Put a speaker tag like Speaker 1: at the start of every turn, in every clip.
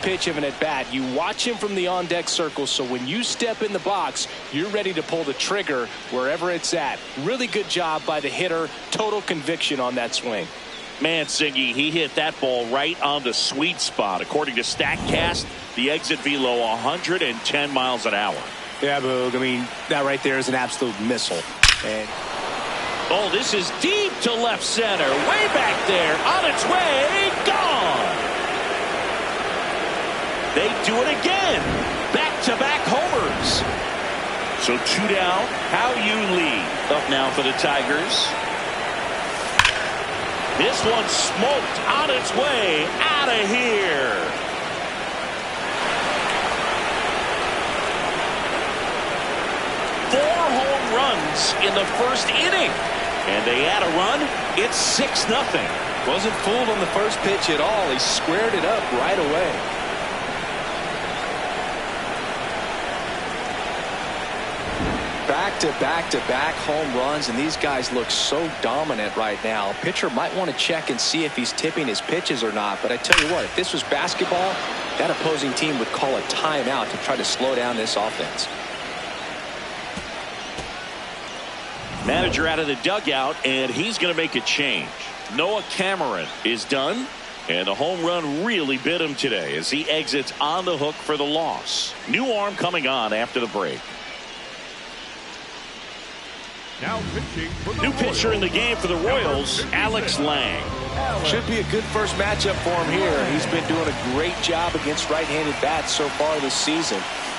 Speaker 1: pitch of an at-bat. You watch him from the on-deck circle, so when you step in the box, you're ready to pull the trigger wherever it's at. Really good job by the hitter. Total conviction on that swing.
Speaker 2: Man, Singy, he hit that ball right on the sweet spot. According to StatCast, the exit velo 110 miles an hour.
Speaker 1: Yeah, Boog. I mean, that right there is an absolute missile. And
Speaker 2: oh, this is deep to left center. Way back there. On its way. Gone. They do it again. Back-to-back homers. So 2 down. How you lead. Up now for the Tigers. This one smoked. On its way. Out of here. Four home runs in the first inning. And they add a run. It's 6-0.
Speaker 1: Wasn't fooled on the first pitch at all. He squared it up right away. Back-to-back-to-back home runs, and these guys look so dominant right now. Pitcher might want to check and see if he's tipping his pitches or not, but I tell you what, if this was basketball, that opposing team would call a timeout to try to slow down this offense.
Speaker 2: Manager out of the dugout, and he's going to make a change. Noah Cameron is done, and the home run really bit him today as he exits on the hook for the loss. New arm coming on after the break.
Speaker 3: Now pitching for the
Speaker 2: New pitcher in the game for the Royals, Alex Lang.
Speaker 1: Should be a good first matchup for him here. He's been doing a great job against right-handed bats so far this season.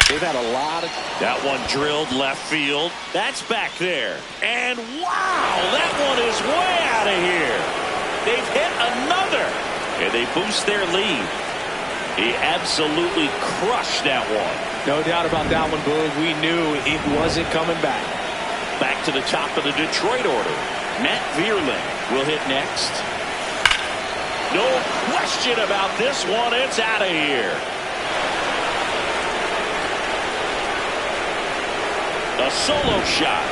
Speaker 1: They've had a lot of...
Speaker 2: That one drilled left field. That's back there. And wow, that one is way out of here. They've hit another. And they boost their lead. He absolutely crushed that one.
Speaker 1: No doubt about that one, Boog. We knew it wasn't coming back.
Speaker 2: Back to the top of the Detroit order. Matt Vierling will hit next. No question about this one. It's out of here. A solo shot.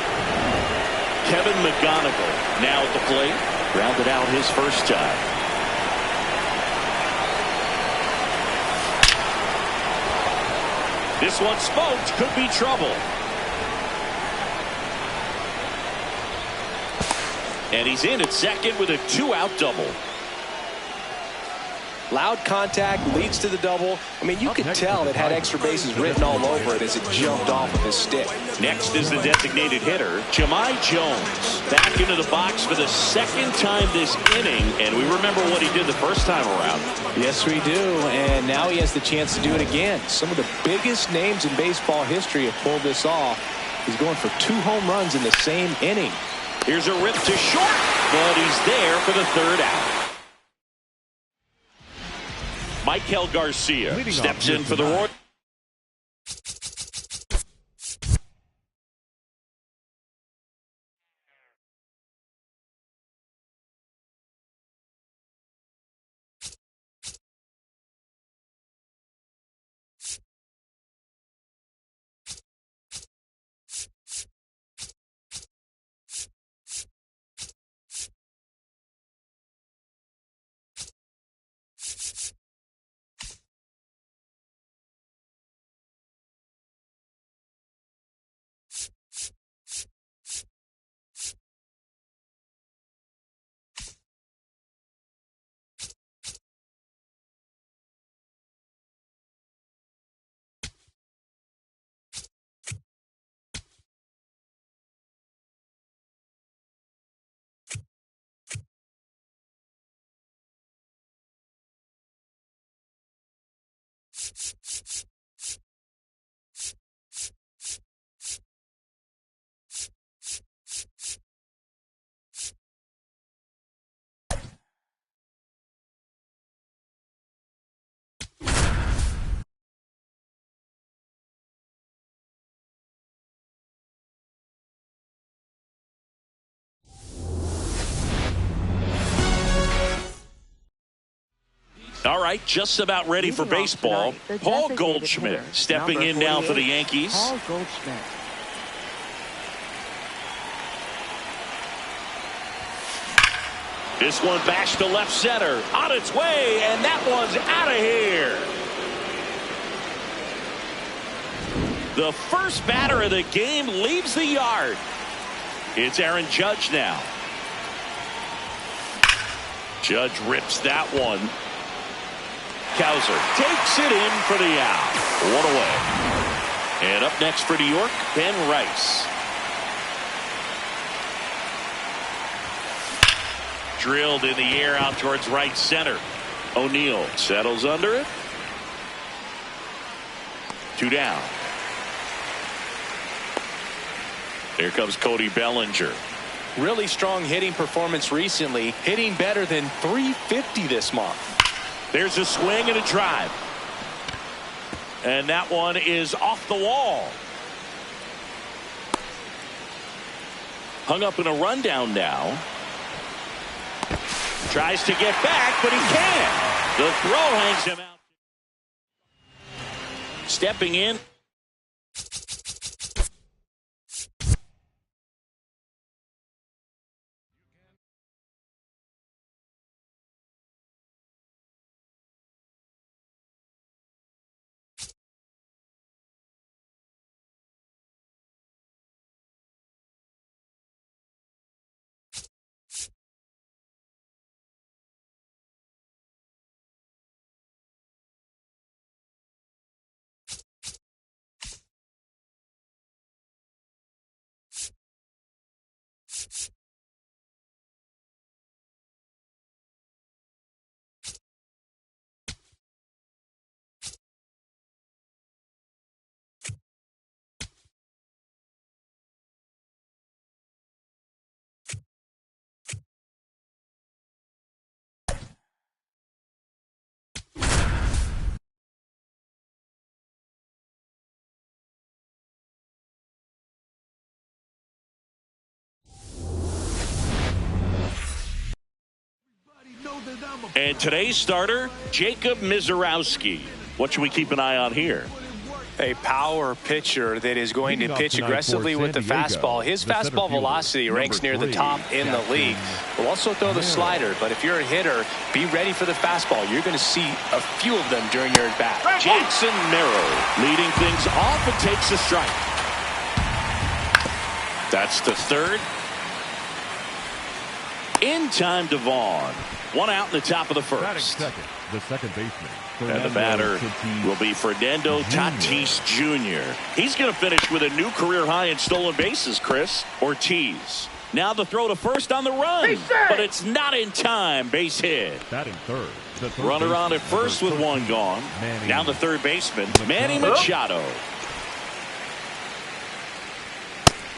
Speaker 2: Kevin McGonigal now at the plate. Grounded out his first time. This one smoked. Could be trouble. And he's in at second with a 2-out double.
Speaker 1: Loud contact leads to the double. I mean, you could tell it had extra bases written all over it as it jumped off of his stick.
Speaker 2: Next is the designated hitter, Jahmai Jones. Back into the box for the second time this inning. And we remember what he did the first time around.
Speaker 1: Yes, we do. And now he has the chance to do it again. Some of the biggest names in baseball history have pulled this off. He's going for 2 home runs in the same inning.
Speaker 2: Here's a rip to short, but he's there for the 3rd out. Michael Garcia steps in for the Royals. All right, just about ready for baseball. Paul Goldschmidt stepping in now for the Yankees.
Speaker 4: Paul Goldschmidt.
Speaker 2: This one bashed to left center. On its way, and that one's out of here. The first batter of the game leaves the yard. It's Aaron Judge now. Judge rips that one. Cowser takes it in for the out. One away. And up next for New York, Ben Rice. Drilled in the air out towards right center. O'Neill settles under it. 2 down. Here comes Cody Bellinger.
Speaker 1: Really strong hitting performance recently, hitting better than .350 this month.
Speaker 2: There's a swing and a drive. And that one is off the wall. Hung up in a rundown now. Tries to get back, but he can't. The throw hangs him out. Stepping in. And today's starter, Jacob Mizorowski. What should we keep an eye on here?
Speaker 1: A power pitcher that is going to pitch aggressively with the fastball. His fastball velocity ranks near the top in the league. Will also throw the slider, but if you're a hitter, be ready for the fastball. You're going to see a few of them during your at-bat.
Speaker 2: Jackson Merrill leading things off and takes a strike. That's the third. In time to Vaughn. 1 out in the top of the first.
Speaker 3: Second, the second baseman.
Speaker 2: And the batter will be Fernando Tatis Jr. He's going to finish with a new career high in stolen bases, Chris. Ortiz. Now the throw to first on the run. But it's not in time. Base hit.
Speaker 3: Batting third.
Speaker 2: Runner on at first with 1 gone. Now the third baseman, Manny Machado.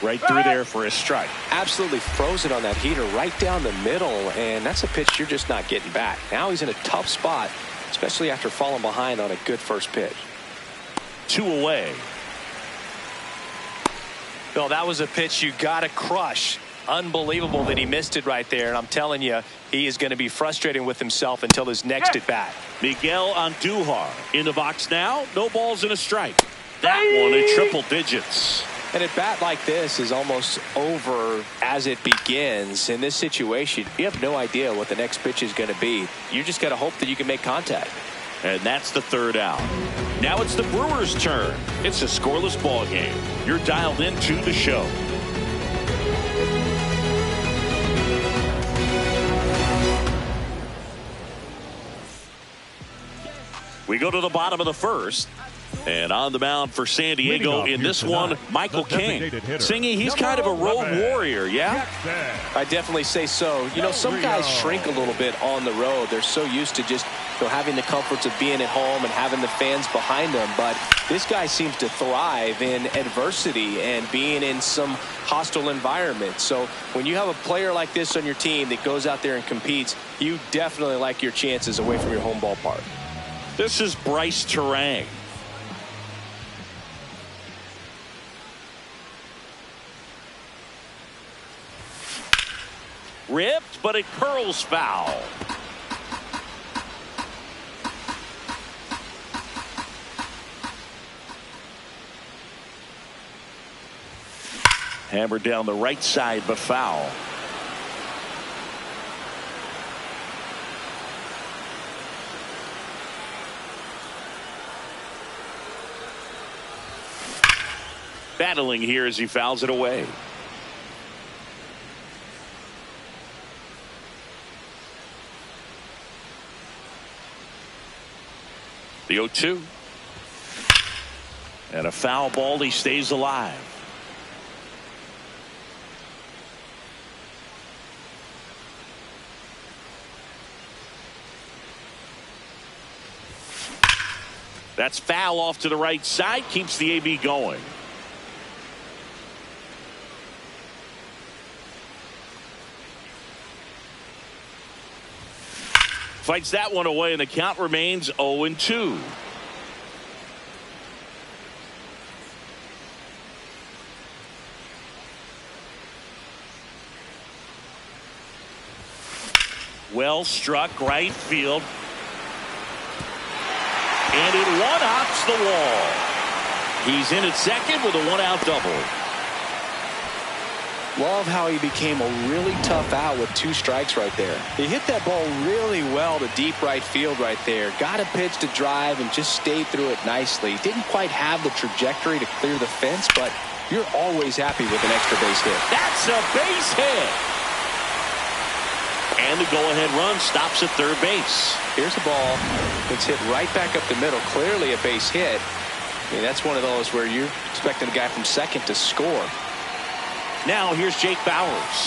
Speaker 2: Right through there for a strike.
Speaker 1: Absolutely frozen on that heater right down the middle, and that's a pitch you're just not getting back. Now he's in a tough spot, especially after falling behind on a good first pitch.
Speaker 2: 2 away.
Speaker 1: Bill, that was a pitch you got to crush. Unbelievable that he missed it right there, and I'm telling you, he is going to be frustrated with himself until his next at bat.
Speaker 2: Miguel Andujar in the box now. No balls and a strike. That one in triple digits.
Speaker 1: And a bat like this is almost over as it begins. In this situation, you have no idea what the next pitch is going to be. You just got to hope that you can make contact.
Speaker 2: And that's the third out. Now it's the Brewers' turn. It's a scoreless ball game. You're dialed into the show. We go to the bottom of the first. And on the mound for San Diego in this one, Michael King. Singy, he's kind of a road warrior, yeah?
Speaker 1: I definitely say so. You know, some guys shrink a little bit on the road. They're so used to just having the comforts of being at home and having the fans behind them. But this guy seems to thrive in adversity and being in some hostile environment. So when you have a player like this on your team that goes out there and competes, you definitely like your chances away from your home ballpark.
Speaker 2: This is Bryce Terang. Ripped, but it curls foul. Hammered down the right side, but foul. Battling here as he fouls it away. The 0-2. And a foul ball. He stays alive. That's foul off to the right side. Keeps the AB going. Fights that one away, and the count remains 0-2. Well struck right field. And it one-hops the wall. He's in at second with a one-out double.
Speaker 1: Love how he became a really tough out with 2 strikes right there. He hit that ball really well to deep right field right there. Got a pitch to drive and just stayed through it nicely. Didn't quite have the trajectory to clear the fence, but you're always happy with an extra base hit.
Speaker 2: That's a base hit. And the go-ahead run stops at third base.
Speaker 1: Here's a ball that's hit right back up the middle. Clearly a base hit. I mean, that's one of those where you're expecting a guy from second to score.
Speaker 2: Now here's Jake Bauers.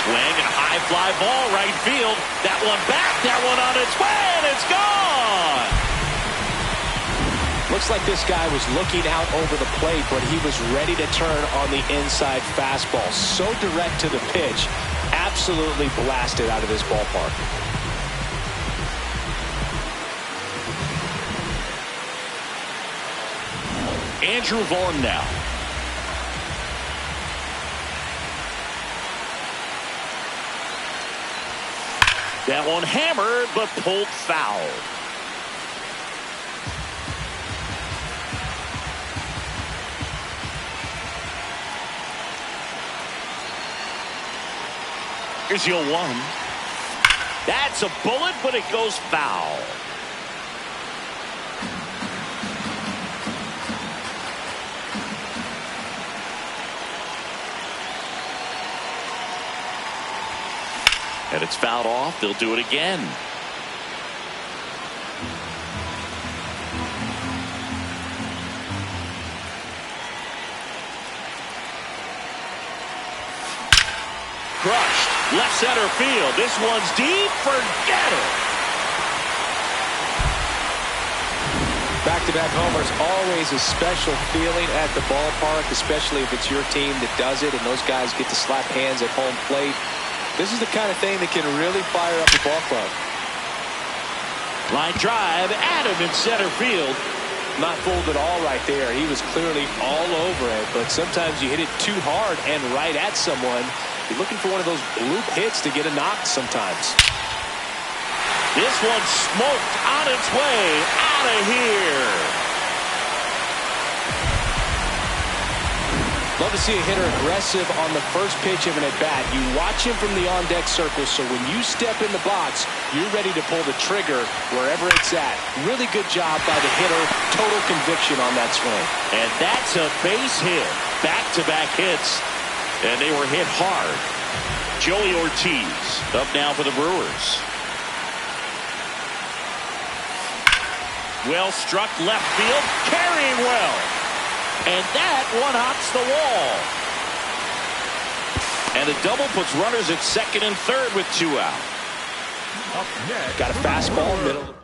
Speaker 2: Swing and a high fly ball right field. That one back, that one on its way, and it's gone.
Speaker 1: Looks like this guy was looking out over the plate, but he was ready to turn on the inside fastball. So direct to the pitch. Absolutely blasted out of this ballpark.
Speaker 2: Andrew Vaughn now. That one hammered, but pulled foul. Here's your 1. That's a bullet, but it goes foul. And it's fouled off. They'll do it again. Crushed. Left center field. This one's deep. Forget it.
Speaker 1: Back-to-back homers, always a special feeling at the ballpark, especially if it's your team that does it and those guys get to slap hands at home plate. This is the kind of thing that can really fire up a ball club.
Speaker 2: Line drive, Adam in center field.
Speaker 1: Not fooled at all right there. He was clearly all over it, but sometimes you hit it too hard and right at someone. You're looking for one of those bloop hits to get a knock sometimes.
Speaker 2: This one smoked on its way out of here.
Speaker 1: Love to see a hitter aggressive on the first pitch of an at-bat. You watch him from the on-deck circle, so when you step in the box, you're ready to pull the trigger wherever it's at. Really good job by the hitter. Total conviction on that swing.
Speaker 2: And that's a base hit. Back-to-back hits, and they were hit hard. Joey Ortiz up now for the Brewers. Well struck left field, carrying well. And that one hops the wall. And a double puts runners at second and third with 2 out.
Speaker 3: Up next,
Speaker 1: Got a fastball middle.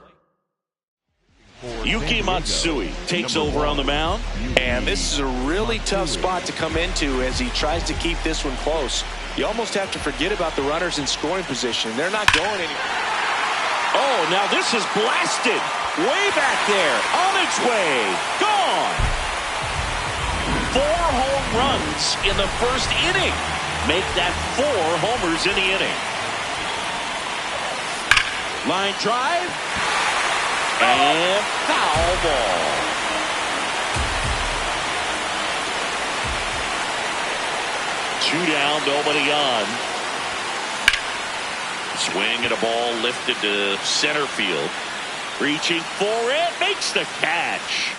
Speaker 2: Yuki Matsui takes over on the mound.
Speaker 1: And this is a really tough spot to come into as he tries to keep this one close. You almost have to forget about the runners in scoring position. They're not going anywhere.
Speaker 2: Oh, now this is blasted. Way back there. On its way. Gone. 4 home runs in the first inning. Make that 4 homers in the inning. Line drive. And foul ball. Two down, nobody on. Swing and a ball lifted to center field. Reaching for it. Makes the catch.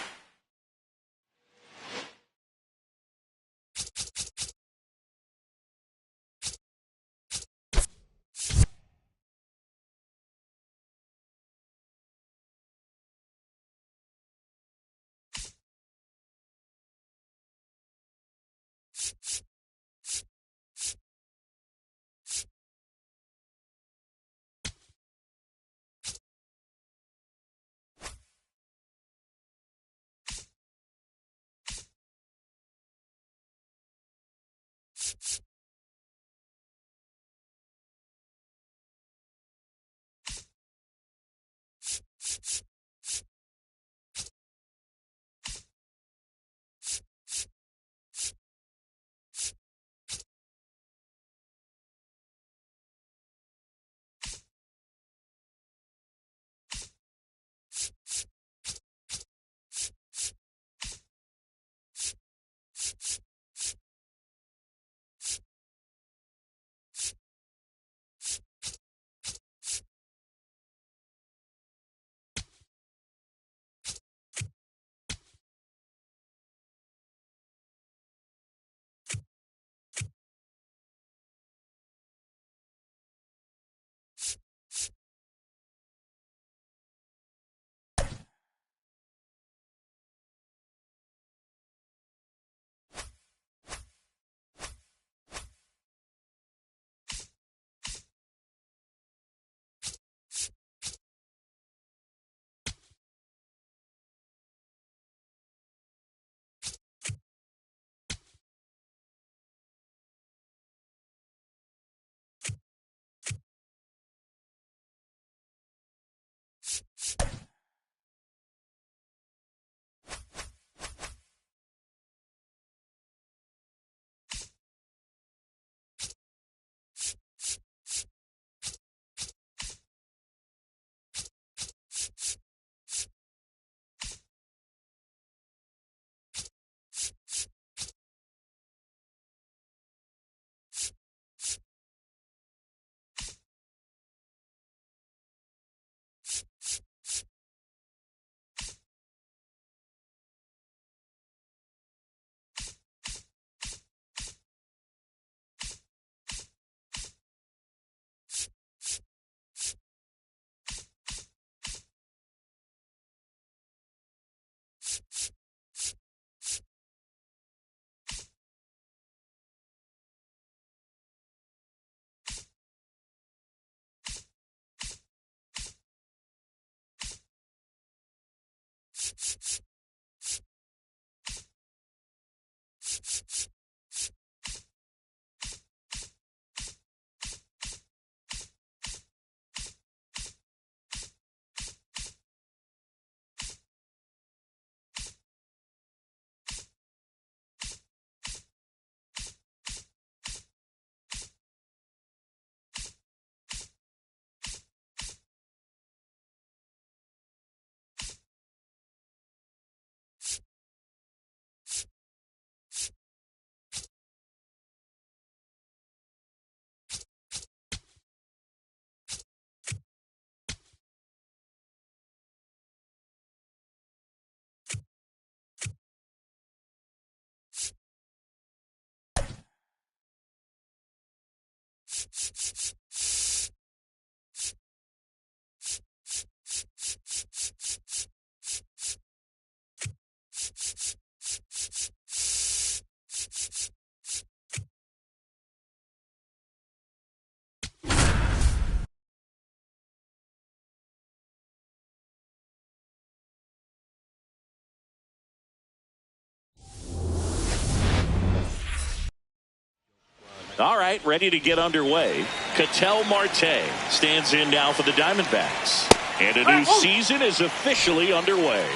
Speaker 2: All right, ready to get underway. Ketel Marte stands in now for the Diamondbacks. And a new season is officially underway.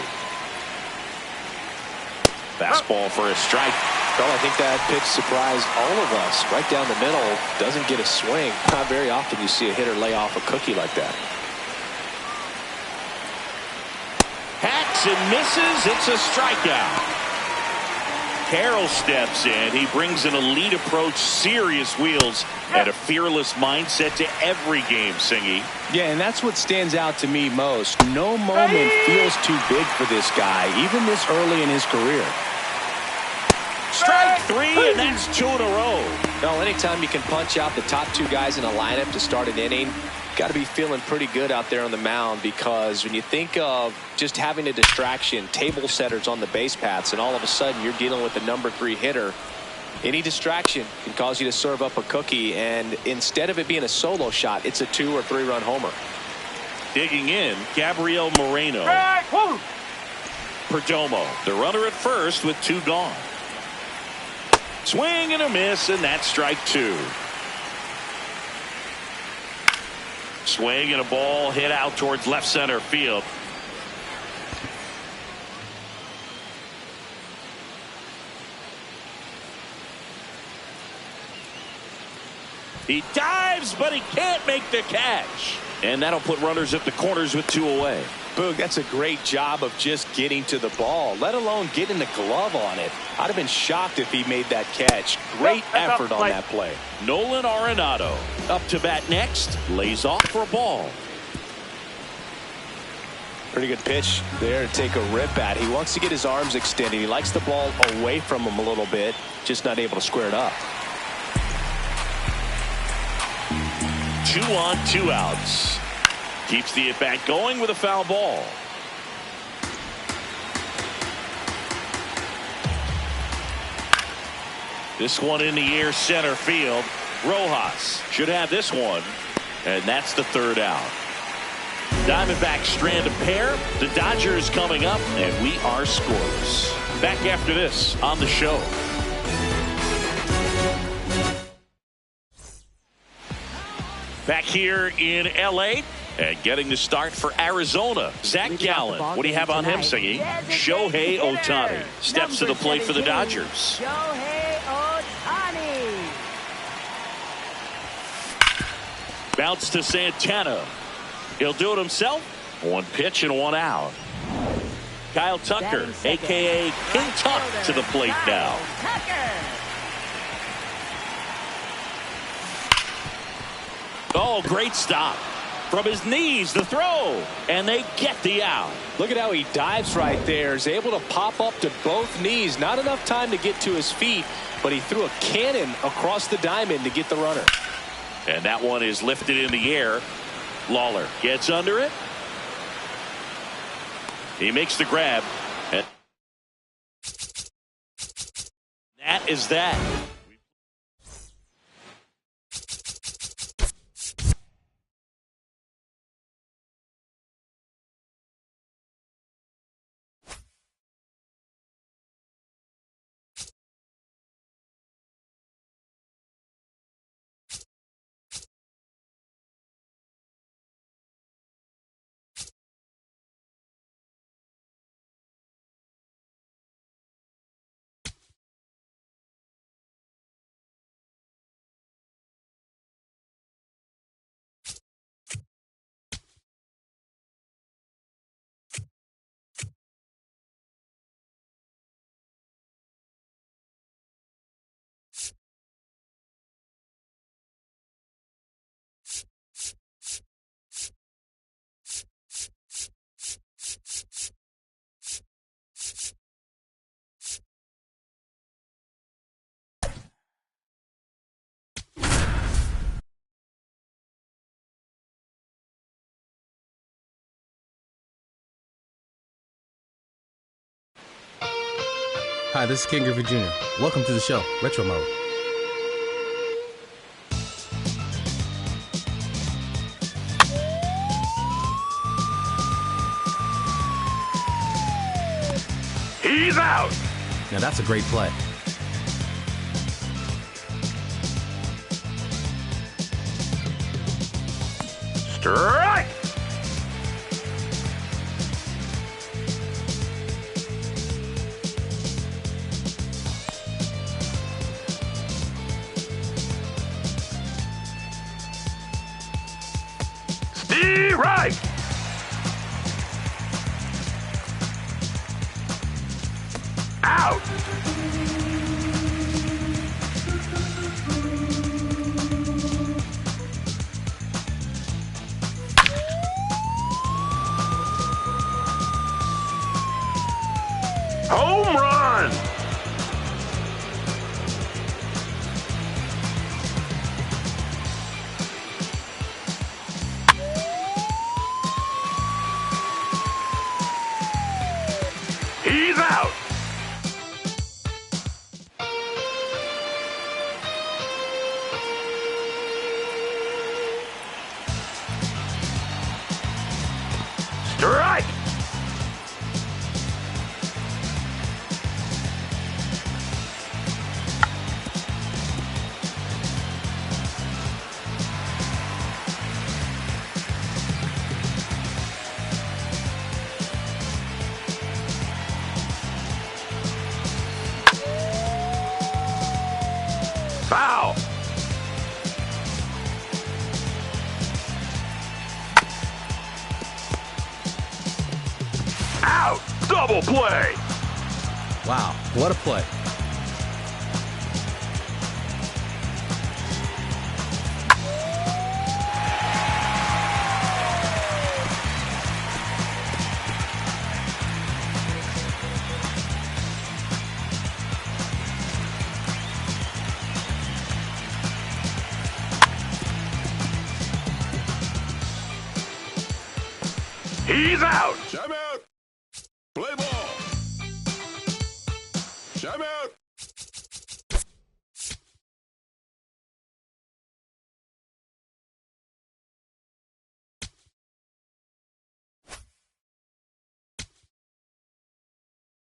Speaker 2: Fastball for a strike.
Speaker 1: Well, I think that pitch surprised all of us. Right down the middle, doesn't get a swing. Not very often you see a hitter lay off a cookie like that.
Speaker 2: Hacks and misses. It's a strikeout. Carroll steps in. He brings an elite approach, serious wheels, and a fearless mindset to every game, Singy.
Speaker 1: Yeah, and that's what stands out to me most. No moment feels too big for this guy, even this early in his career.
Speaker 2: Strike three, and that's 2 in a row.
Speaker 1: No, anytime you can punch out the top two guys in a lineup to start an inning, got to be feeling pretty good out there on the mound, because when you think of just having a distraction, table setters on the base paths, and all of a sudden you're dealing with the number 3 hitter, any distraction can cause you to serve up a cookie, and instead of it being a solo shot, it's a 2 or 3 run homer.
Speaker 2: Digging in, Gabriel Moreno. Perdomo, the runner at first with 2 gone. Swing and a miss, and that's strike 2. Swing and a ball hit out towards left center field. He dives, but he can't make the catch. And that'll put runners at the corners with 2 away.
Speaker 1: Boog, that's a great job of just getting to the ball, let alone getting the glove on it. I'd have been shocked if he made that catch. Great effort on that play.
Speaker 2: Nolan Arenado up to bat next, lays off for a ball.
Speaker 1: Pretty good pitch there to take a rip at. He wants to get his arms extended. He likes the ball away from him a little bit, just not able to square it up.
Speaker 2: 2 on, 2 outs. Keeps the at-bat going with a foul ball. This one in the air, center field. Rojas should have this one, and that's the 3rd out. Diamondbacks strand a pair. The Dodgers coming up, and we are scoreless. Back after this on the show. Back here in L.A., and getting the start for Arizona, Zach Gallen. What do you have on him, Singy? Shohei Ohtani steps to the plate for the Dodgers.
Speaker 4: Shohei Ohtani.
Speaker 2: Bounce to Santana. He'll do it himself. 1 pitch and 1 out. Kyle Tucker, a.k.a. King Tuck, to the plate now. Oh, great stop. From his knees, the throw, and they get the out.
Speaker 1: Look at how he dives right there. Is able to pop up to both knees. Not enough time to get to his feet, but he threw a cannon across the diamond to get the runner.
Speaker 2: And that one is lifted in the air. Lawler gets under it. He makes the grab. And that is that.
Speaker 5: Hi, this is Ken Griffey Jr. Welcome to the show, Retro Mode.
Speaker 2: He's out.
Speaker 5: Now that's a great play.
Speaker 3: Strike! Strike! Out! Home run! He's out! Strike! Foul! Out! Double play!
Speaker 5: Wow, what a play.
Speaker 3: He's out!